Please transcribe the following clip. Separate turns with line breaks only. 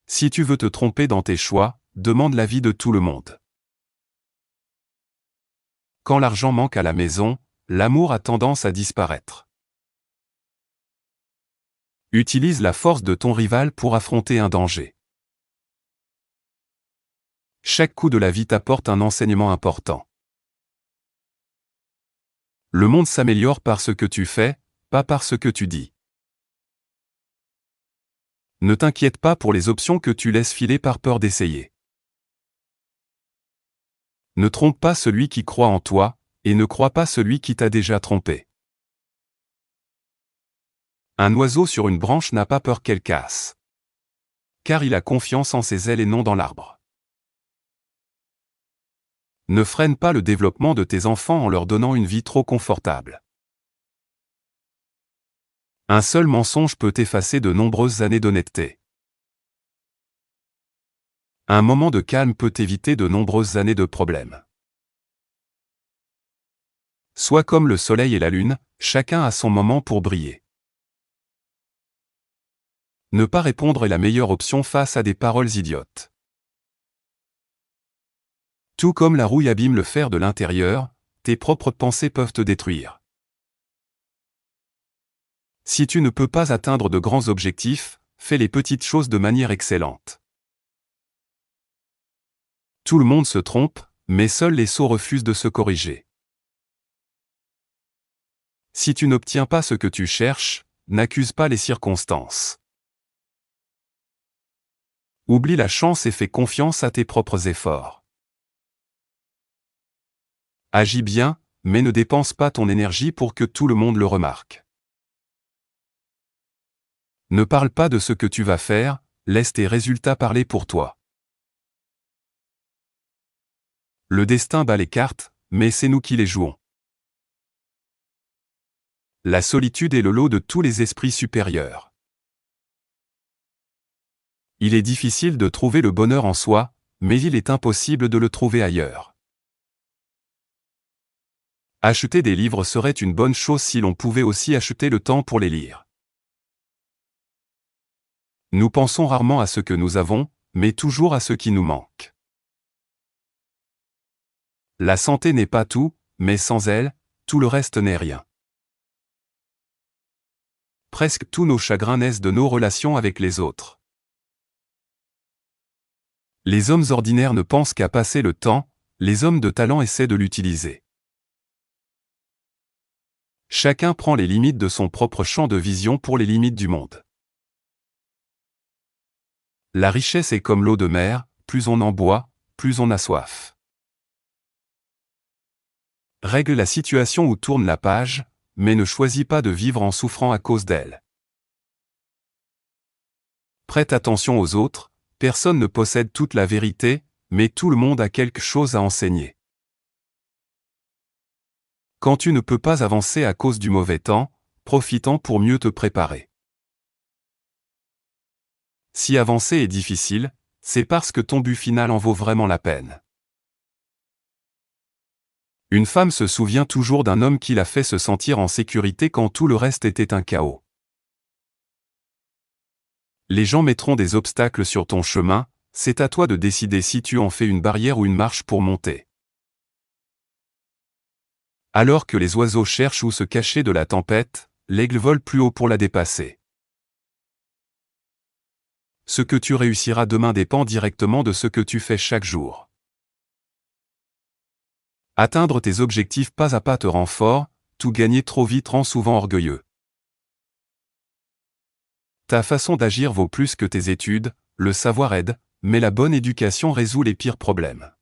Si tu veux te tromper dans tes choix, demande l'avis de tout le monde. Quand l'argent manque à la maison, l'amour a tendance à disparaître. Utilise la force de ton rival pour affronter un danger. Chaque coup de la vie t'apporte un enseignement important. Le monde s'améliore par ce que tu fais, pas par ce que tu dis. Ne t'inquiète pas pour les options que tu laisses filer par peur d'essayer. Ne trompe pas celui qui croit en toi, et ne crois pas celui qui t'a déjà trompé. Un oiseau sur une branche n'a pas peur qu'elle casse. Car il a confiance en ses ailes et non dans l'arbre. Ne freine pas le développement de tes enfants en leur donnant une vie trop confortable. Un seul mensonge peut effacer de nombreuses années d'honnêteté. Un moment de calme peut éviter de nombreuses années de problèmes. Sois comme le soleil et la lune, chacun a son moment pour briller. Ne pas répondre est la meilleure option face à des paroles idiotes. Tout comme la rouille abîme le fer de l'intérieur, tes propres pensées peuvent te détruire. Si tu ne peux pas atteindre de grands objectifs, fais les petites choses de manière excellente. Tout le monde se trompe, mais seuls les sots refusent de se corriger. Si tu n'obtiens pas ce que tu cherches, n'accuse pas les circonstances. Oublie la chance et fais confiance à tes propres efforts. Agis bien, mais ne dépense pas ton énergie pour que tout le monde le remarque. Ne parle pas de ce que tu vas faire, laisse tes résultats parler pour toi. Le destin bat les cartes, mais c'est nous qui les jouons. La solitude est le lot de tous les esprits supérieurs. Il est difficile de trouver le bonheur en soi, mais il est impossible de le trouver ailleurs. Acheter des livres serait une bonne chose si l'on pouvait aussi acheter le temps pour les lire. Nous pensons rarement à ce que nous avons, mais toujours à ce qui nous manque. La santé n'est pas tout, mais sans elle, tout le reste n'est rien. Presque tous nos chagrins naissent de nos relations avec les autres. Les hommes ordinaires ne pensent qu'à passer le temps, les hommes de talent essaient de l'utiliser. Chacun prend les limites de son propre champ de vision pour les limites du monde. La richesse est comme l'eau de mer, plus on en boit, plus on a soif. Règle la situation ou tourne la page, mais ne choisis pas de vivre en souffrant à cause d'elle. Prête attention aux autres, personne ne possède toute la vérité, mais tout le monde a quelque chose à enseigner. Quand tu ne peux pas avancer à cause du mauvais temps, profite-en pour mieux te préparer. Si avancer est difficile, c'est parce que ton but final en vaut vraiment la peine. Une femme se souvient toujours d'un homme qui l'a fait se sentir en sécurité quand tout le reste était un chaos. Les gens mettront des obstacles sur ton chemin, c'est à toi de décider si tu en fais une barrière ou une marche pour monter. Alors que les oiseaux cherchent où se cacher de la tempête, l'aigle vole plus haut pour la dépasser. Ce que tu réussiras demain dépend directement de ce que tu fais chaque jour. Atteindre tes objectifs pas à pas te rend fort, tout gagner trop vite rend souvent orgueilleux. Ta façon d'agir vaut plus que tes études, le savoir aide, mais la bonne éducation résout les pires problèmes.